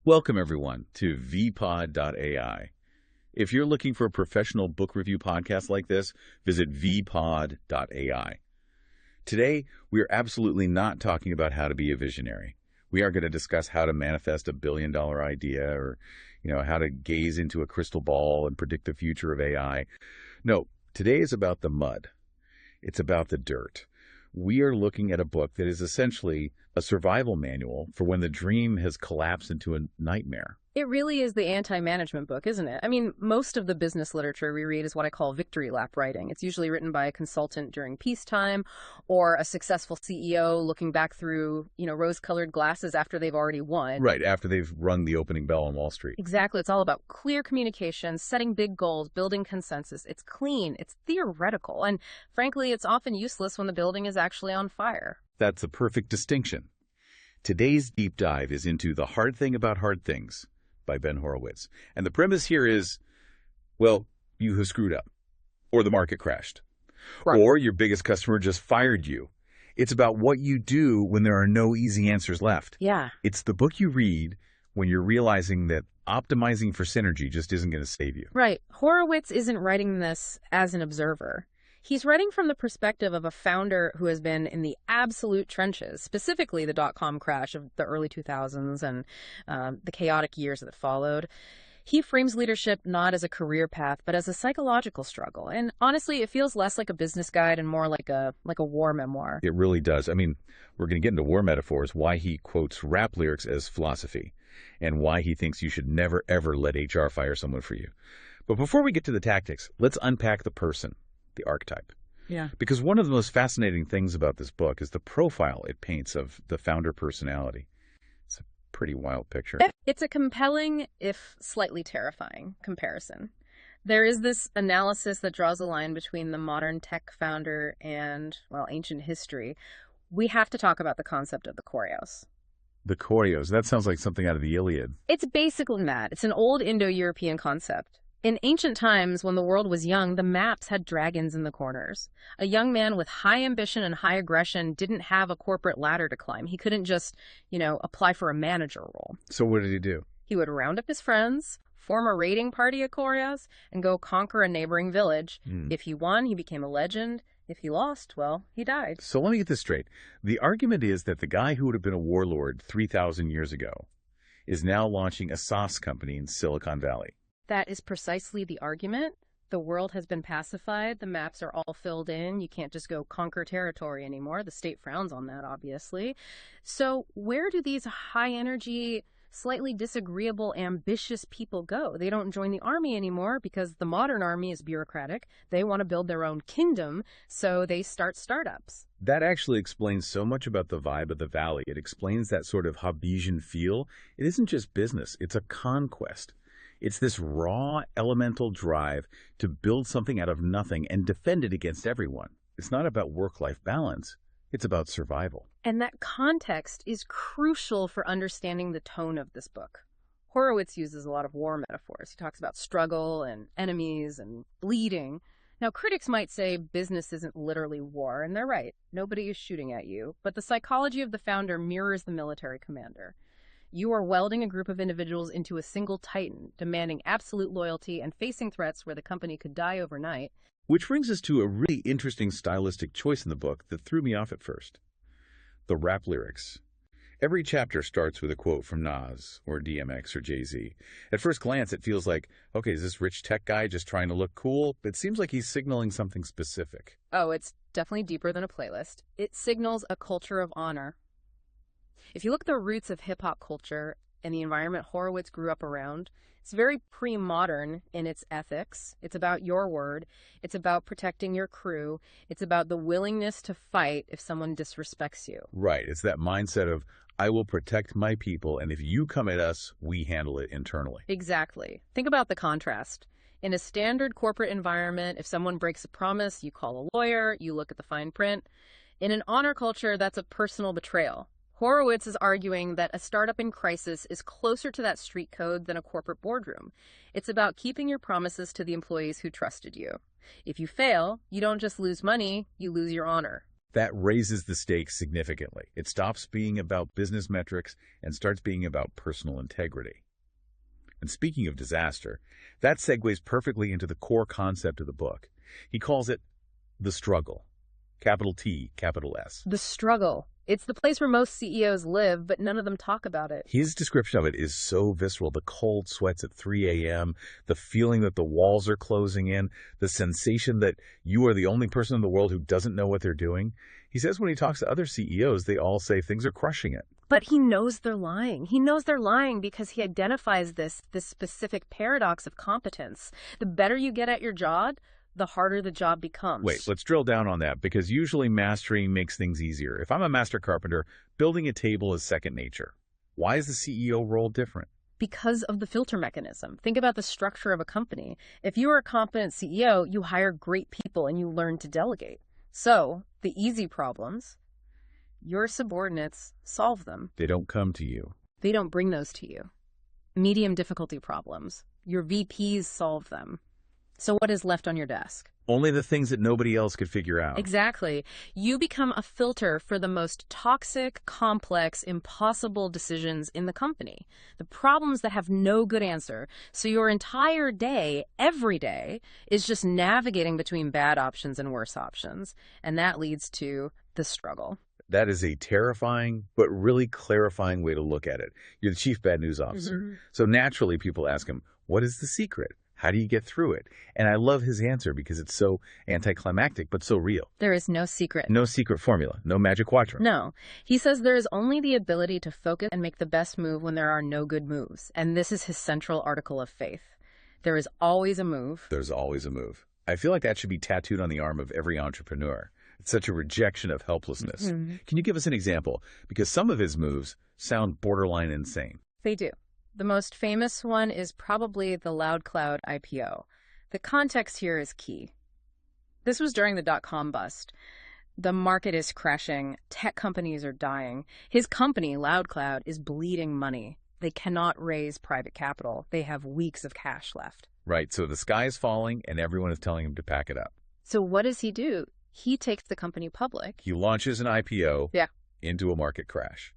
Welcome, everyone, to vpod.ai. If you're looking for a professional book review podcast like this, visit vpod.ai. Today, we are absolutely not talking about how to be a visionary. We are going to discuss how to manifest a billion-dollar idea or, how to gaze into a crystal ball and predict the future of AI. No, today is about the mud. It's about the dirt. We are looking at a book that is essentially a survival manual for when the dream has collapsed into a nightmare. It really is the anti-management book, isn't it? I mean, most of the business literature we read is what I call victory lap writing. It's usually written by a consultant during peacetime or a successful CEO looking back through, rose-colored glasses after they've already won. Right, after they've rung the opening bell on Wall Street. Exactly. It's all about clear communication, setting big goals, building consensus. It's clean, it's theoretical, and frankly, it's often useless when the building is actually on fire. That's a perfect distinction. Today's deep dive is into The Hard Thing About Hard Things by Ben Horowitz. And the premise here is, you have screwed up, or the market crashed, Right. or your biggest customer just fired you. It's about what you do when there are no easy answers left. Yeah. It's the book you read when you're realizing that optimizing for synergy just isn't going to save you. Right. Horowitz isn't writing this as an observer. He's writing from the perspective of a founder who has been in the absolute trenches, specifically the dot-com crash of the early 2000s and the chaotic years that followed. He frames leadership not as a career path, but as a psychological struggle. And honestly, it feels less like a business guide and more like a war memoir. It really does. I mean, we're going to get into war metaphors, why he quotes rap lyrics as philosophy, and why he thinks you should never, ever let HR fire someone for you. But before we get to the tactics, let's unpack the person. The archetype. Yeah. Because one of the most fascinating things about this book is the profile it paints of the founder personality. It's a pretty wild picture. It's a compelling, if slightly terrifying, comparison. There is this analysis that draws a line between the modern tech founder and, ancient history. We have to talk about the concept of the Koryos. The Koryos. That sounds like something out of the Iliad. It's basically that. It's an old Indo-European concept. In ancient times, when the world was young, the maps had dragons in the corners. A young man with high ambition and high aggression didn't have a corporate ladder to climb. He couldn't just, apply for a manager role. So what did he do? He would round up his friends, form a raiding party at Koryos, and go conquer a neighboring village. If he won, he became a legend. If he lost, he died. So let me get this straight. The argument is that the guy who would have been a warlord 3,000 years ago is now launching a SaaS company in Silicon Valley. That is precisely the argument. The world has been pacified. The maps are all filled in. You can't just go conquer territory anymore. The state frowns on that, obviously. So where do these high-energy, slightly disagreeable, ambitious people go? They don't join the army anymore because the modern army is bureaucratic. They want to build their own kingdom, so they start startups. That actually explains so much about the vibe of the valley. It explains that sort of Hobbesian feel. It isn't just business. It's a conquest. It's this raw, elemental drive to build something out of nothing and defend it against everyone. It's not about work-life balance. It's about survival. And that context is crucial for understanding the tone of this book. Horowitz uses a lot of war metaphors. He talks about struggle and enemies and bleeding. Now, critics might say business isn't literally war, and they're right. Nobody is shooting at you. But the psychology of the founder mirrors the military commander. You are welding a group of individuals into a single titan, demanding absolute loyalty and facing threats where the company could die overnight. Which brings us to a really interesting stylistic choice in the book that threw me off at first. The rap lyrics. Every chapter starts with a quote from Nas or DMX or Jay-Z. At first glance, it feels like, okay, is this rich tech guy just trying to look cool? But it seems like he's signaling something specific. Oh, it's definitely deeper than a playlist. It signals a culture of honor. If you look at the roots of hip-hop culture and the environment Horowitz grew up around, it's very pre-modern in its ethics. It's about your word. It's about protecting your crew. It's about the willingness to fight if someone disrespects you. Right. It's that mindset of, I will protect my people, and if you come at us, we handle it internally. Exactly. Think about the contrast. In a standard corporate environment, if someone breaks a promise, you call a lawyer, you look at the fine print. In an honor culture, that's a personal betrayal. Horowitz is arguing that a startup in crisis is closer to that street code than a corporate boardroom. It's about keeping your promises to the employees who trusted you. If you fail, you don't just lose money, you lose your honor. That raises the stakes significantly. It stops being about business metrics and starts being about personal integrity. And speaking of disaster, that segues perfectly into the core concept of the book. He calls it the struggle. Capital T, capital S. The struggle. It's the place where most CEOs live, but none of them talk about it. His description of it is so visceral. The cold sweats at 3 a.m., the feeling that the walls are closing in, the sensation that you are the only person in the world who doesn't know what they're doing. He says when he talks to other CEOs, they all say things are crushing it. But he knows they're lying. He knows they're lying because he identifies this specific paradox of competence. The better you get at your job, the harder the job becomes. Wait, let's drill down on that, because usually mastery makes things easier. If I'm a master carpenter, building a table is second nature. Why is the CEO role different? Because of the filter mechanism. Think about the structure of a company. If you are a competent CEO, you hire great people and you learn to delegate. So, the easy problems, your subordinates solve them. They don't come to you. They don't bring those to you. Medium difficulty problems, your VPs solve them. So what is left on your desk? Only the things that nobody else could figure out. Exactly. You become a filter for the most toxic, complex, impossible decisions in the company. The problems that have no good answer. So your entire day, every day, is just navigating between bad options and worse options. And that leads to the struggle. That is a terrifying, but really clarifying way to look at it. You're the chief bad news officer. Mm-hmm. So naturally, people ask him, what is the secret? How do you get through it? And I love his answer because it's so anticlimactic, but so real. There is no secret. No secret formula. No magic quadrant. No. He says there is only the ability to focus and make the best move when there are no good moves. And this is his central article of faith. There is always a move. There's always a move. I feel like that should be tattooed on the arm of every entrepreneur. It's such a rejection of helplessness. Mm-hmm. Can you give us an example? Because some of his moves sound borderline insane. They do. The most famous one is probably the Loud Cloud IPO. The context here is key. This was during the dot-com bust. The market is crashing. Tech companies are dying. His company, Loud Cloud, is bleeding money. They cannot raise private capital. They have weeks of cash left. Right, so the sky is falling and everyone is telling him to pack it up. So what does he do? He takes the company public. He launches an IPO into a market crash.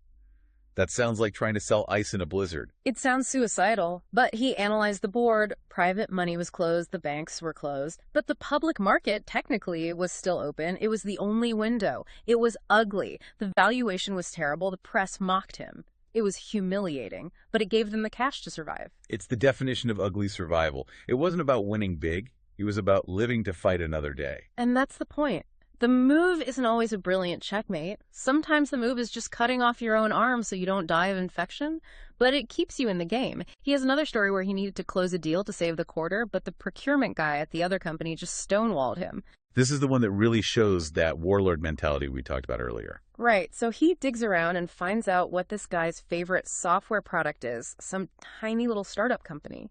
That sounds like trying to sell ice in a blizzard. It sounds suicidal, but he analyzed the board. Private money was closed, the banks were closed, but the public market technically was still open. It was the only window. It was ugly. The valuation was terrible. The press mocked him. It was humiliating, but it gave them the cash to survive. It's the definition of ugly survival. It wasn't about winning big. It was about living to fight another day. And that's the point. The move isn't always a brilliant checkmate. Sometimes the move is just cutting off your own arm so you don't die of infection, but it keeps you in the game. He has another story where he needed to close a deal to save the quarter, but the procurement guy at the other company just stonewalled him. This is the one that really shows that warlord mentality we talked about earlier. Right, so he digs around and finds out what this guy's favorite software product is, some tiny little startup company.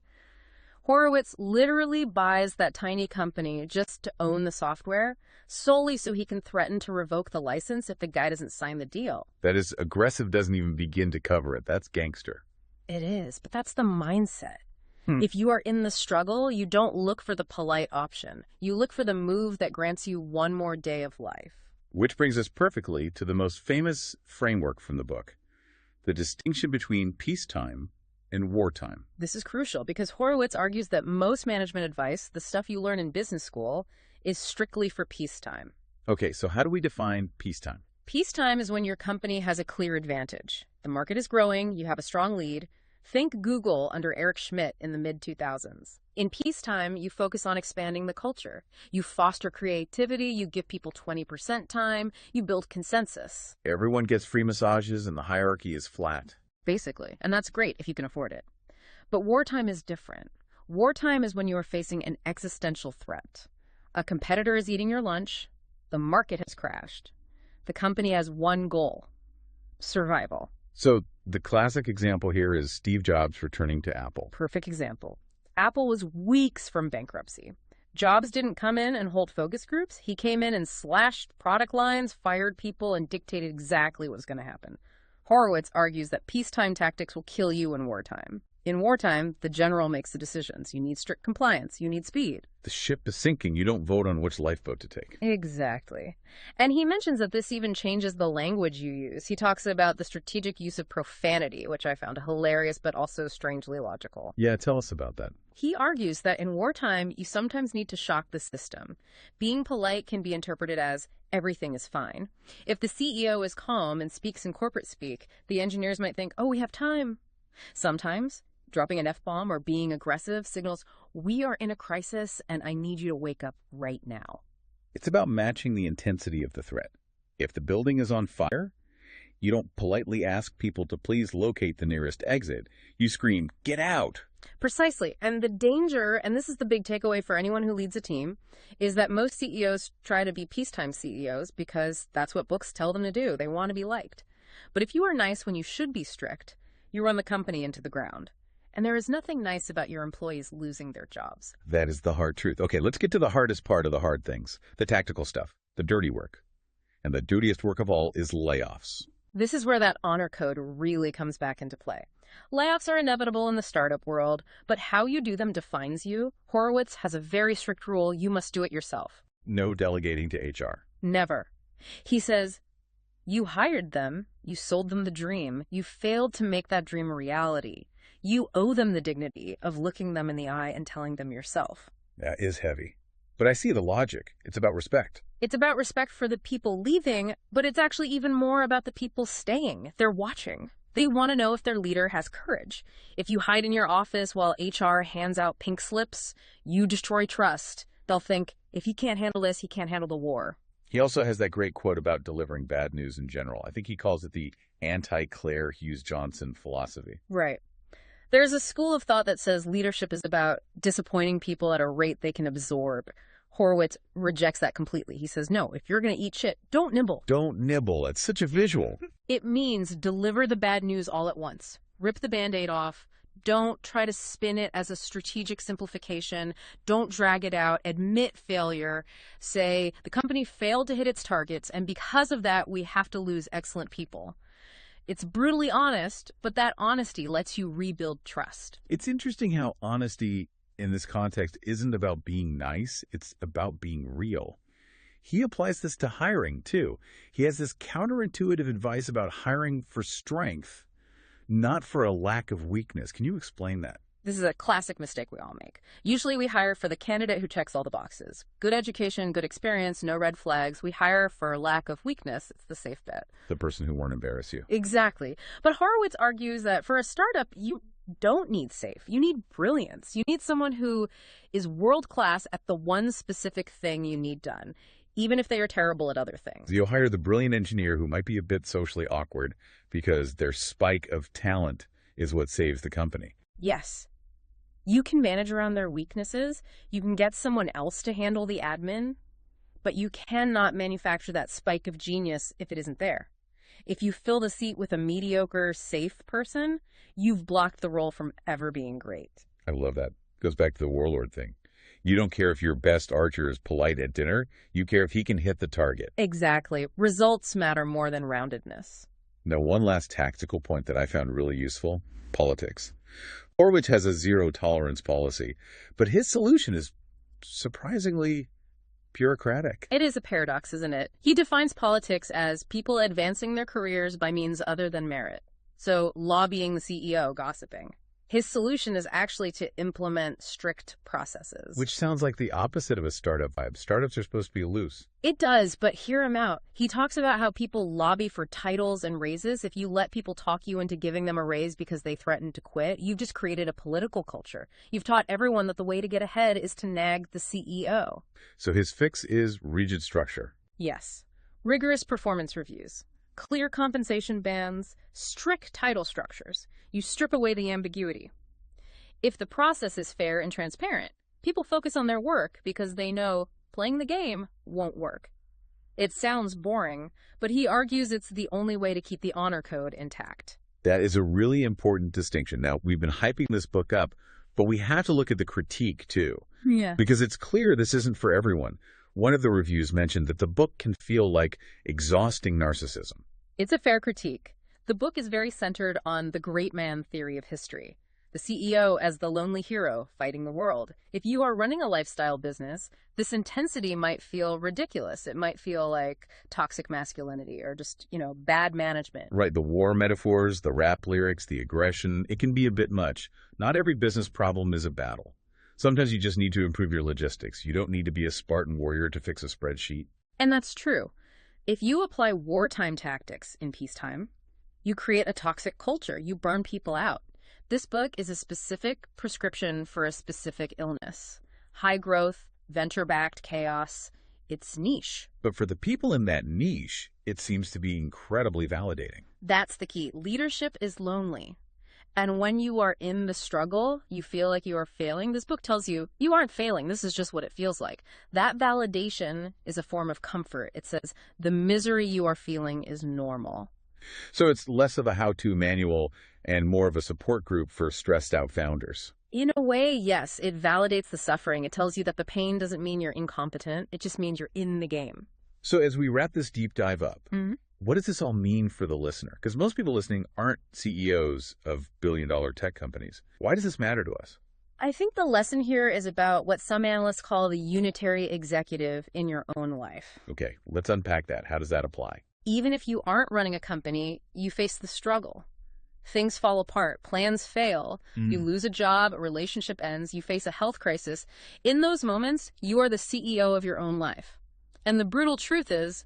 Horowitz literally buys that tiny company just to own the software, solely so he can threaten to revoke the license if the guy doesn't sign the deal. That is, aggressive doesn't even begin to cover it. That's gangster. It is, but that's the mindset. If you are in the struggle, you don't look for the polite option. You look for the move that grants you one more day of life. Which brings us perfectly to the most famous framework from the book, the distinction between peacetime and wartime. This is crucial because Horowitz argues that most management advice, the stuff you learn in business school, is strictly for peacetime. Okay, so how do we define peacetime? Peacetime is when your company has a clear advantage. The market is growing, you have a strong lead. Think Google under Eric Schmidt in the mid-2000s. In peacetime, you focus on expanding the culture. You foster creativity, you give people 20% time, you build consensus. Everyone gets free massages and the hierarchy is flat. Basically, and that's great if you can afford it. But wartime is different. Wartime is when you are facing an existential threat. A competitor is eating your lunch, the market has crashed. The company has one goal: survival. So the classic example here is Steve Jobs returning to Apple. Perfect example. Apple was weeks from bankruptcy. Jobs didn't come in and hold focus groups. He came in and slashed product lines, fired people, and dictated exactly what was going to happen. Horowitz argues that peacetime tactics will kill you in wartime. In wartime, the general makes the decisions. You need strict compliance. You need speed. The ship is sinking. You don't vote on which lifeboat to take. Exactly. And he mentions that this even changes the language you use. He talks about the strategic use of profanity, which I found hilarious but also strangely logical. Yeah, tell us about that. He argues that in wartime, you sometimes need to shock the system. Being polite can be interpreted as everything is fine. If the CEO is calm and speaks in corporate speak, the engineers might think, oh, we have time. Sometimes dropping an F-bomb or being aggressive signals, we are in a crisis and I need you to wake up right now. It's about matching the intensity of the threat. If the building is on fire, you don't politely ask people to please locate the nearest exit. You scream, get out! Precisely. And the danger, and this is the big takeaway for anyone who leads a team, is that most CEOs try to be peacetime CEOs because that's what books tell them to do. They want to be liked. But if you are nice when you should be strict, you run the company into the ground. And there is nothing nice about your employees losing their jobs. That is the hard truth. Okay, let's get to the hardest part of the hard things, the tactical stuff, the dirty work. And the dirtiest work of all is layoffs. This is where that honor code really comes back into play. Layoffs are inevitable in the startup world, but how you do them defines you. Horowitz has a very strict rule: you must do it yourself. No delegating to HR. Never. He says, you hired them, you sold them the dream, you failed to make that dream a reality. You owe them the dignity of looking them in the eye and telling them yourself. That is heavy. But I see the logic. It's about respect. It's about respect for the people leaving, but it's actually even more about the people staying. They're watching. They want to know if their leader has courage. If you hide in your office while HR hands out pink slips, you destroy trust. They'll think, if he can't handle this, he can't handle the war. He also has that great quote about delivering bad news in general. I think he calls it the anti-Claire Hughes-Johnson philosophy. Right. There's a school of thought that says leadership is about disappointing people at a rate they can absorb. Horowitz rejects that completely. He says, no, if you're going to eat shit, don't nibble. Don't nibble. It's such a visual. It means deliver the bad news all at once. Rip the Band-Aid off. Don't try to spin it as a strategic simplification. Don't drag it out. Admit failure. Say, the company failed to hit its targets, and because of that, we have to lose excellent people. It's brutally honest, but that honesty lets you rebuild trust. It's interesting how honesty in this context isn't about being nice. It's about being real. He applies this to hiring, too. He has this counterintuitive advice about hiring for strength, not for a lack of weakness. Can you explain that? This is a classic mistake we all make. Usually we hire for the candidate who checks all the boxes. Good education, good experience, no red flags. We hire for lack of weakness. It's the safe bet. The person who won't embarrass you. Exactly. But Horowitz argues that for a startup, you don't need safe. You need brilliance. You need someone who is world-class at the one specific thing you need done, even if they are terrible at other things. You'll hire the brilliant engineer who might be a bit socially awkward because their spike of talent is what saves the company. Yes. You can manage around their weaknesses. You can get someone else to handle the admin, but you cannot manufacture that spike of genius if it isn't there. If you fill the seat with a mediocre, safe person, you've blocked the role from ever being great. I love that. Goes back to the warlord thing. You don't care if your best archer is polite at dinner. You care if he can hit the target. Exactly. Results matter more than roundedness. Now, one last tactical point that I found really useful, politics. Horowitz has a zero-tolerance policy, but his solution is surprisingly bureaucratic. It is a paradox, isn't it? He defines politics as people advancing their careers by means other than merit. So, lobbying the CEO, gossiping. His solution is actually to implement strict processes. Which sounds like the opposite of a startup vibe. Startups are supposed to be loose. It does, but hear him out. He talks about how people lobby for titles and raises. If you let people talk you into giving them a raise because they threaten to quit, you've just created a political culture. You've taught everyone that the way to get ahead is to nag the CEO. So his fix is rigid structure. Yes. Rigorous performance reviews. Clear compensation bands, strict title structures. You strip away the ambiguity. If the process is fair and transparent, people focus on their work because they know playing the game won't work. It sounds boring, but he argues it's the only way to keep the honor code intact. That is a really important distinction. Now, we've been hyping this book up, but we have to look at the critique, too. Yeah. Because it's clear this isn't for everyone. One of the reviews mentioned that the book can feel like exhausting narcissism. It's a fair critique. The book is very centered on the great man theory of history. The CEO as the lonely hero fighting the world. If you are running a lifestyle business, this intensity might feel ridiculous. It might feel like toxic masculinity or just, bad management. Right, the war metaphors, the rap lyrics, the aggression, it can be a bit much. Not every business problem is a battle. Sometimes you just need to improve your logistics. You don't need to be a Spartan warrior to fix a spreadsheet. And that's true. If you apply wartime tactics in peacetime, you create a toxic culture. You burn people out. This book is a specific prescription for a specific illness. High growth, venture-backed chaos. It's niche. But for the people in that niche, it seems to be incredibly validating. That's the key. Leadership is lonely. And when you are in the struggle, you feel like you are failing. This book tells you, you aren't failing. This is just what it feels like. That validation is a form of comfort. It says, the misery you are feeling is normal. So it's less of a how-to manual and more of a support group for stressed-out founders. In a way, yes, it validates the suffering. It tells you that the pain doesn't mean you're incompetent. It just means you're in the game. So as we wrap this deep dive up, what does this all mean for the listener? Because most people listening aren't CEOs of billion-dollar tech companies. Why does this matter to us? I think the lesson here is about what some analysts call the unitary executive in your own life. Okay, let's unpack that. How does that apply? Even if you aren't running a company, you face the struggle. Things fall apart, plans fail, you lose a job, a relationship ends, you face a health crisis. In those moments, you are the CEO of your own life. And the brutal truth is,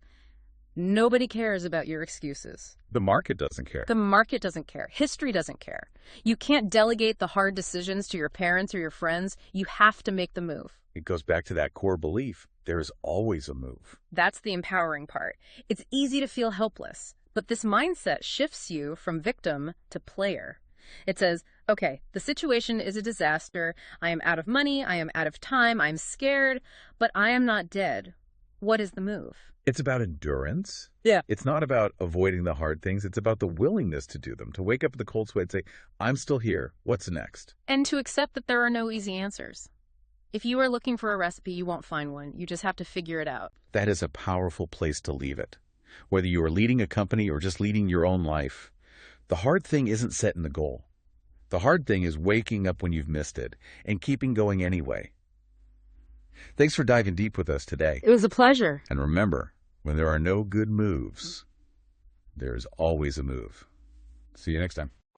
nobody cares about your excuses. The market doesn't care. The market doesn't care. History doesn't care. You can't delegate the hard decisions to your parents or your friends. You have to make the move. It goes back to that core belief. There is always a move. That's the empowering part. It's easy to feel helpless, but this mindset shifts you from victim to player. It says, okay, the situation is a disaster. I am out of money. I am out of time. I'm scared, but I am not dead. What is the move? It's about endurance. Yeah. It's not about avoiding the hard things. It's about the willingness to do them, to wake up with a cold sweat and say, I'm still here. What's next? And to accept that there are no easy answers. If you are looking for a recipe, you won't find one. You just have to figure it out. That is a powerful place to leave it. Whether you are leading a company or just leading your own life, the hard thing isn't setting the goal. The hard thing is waking up when you've missed it and keeping going anyway. Thanks for diving deep with us today. It was a pleasure. And remember, when there are no good moves, there is always a move. See you next time.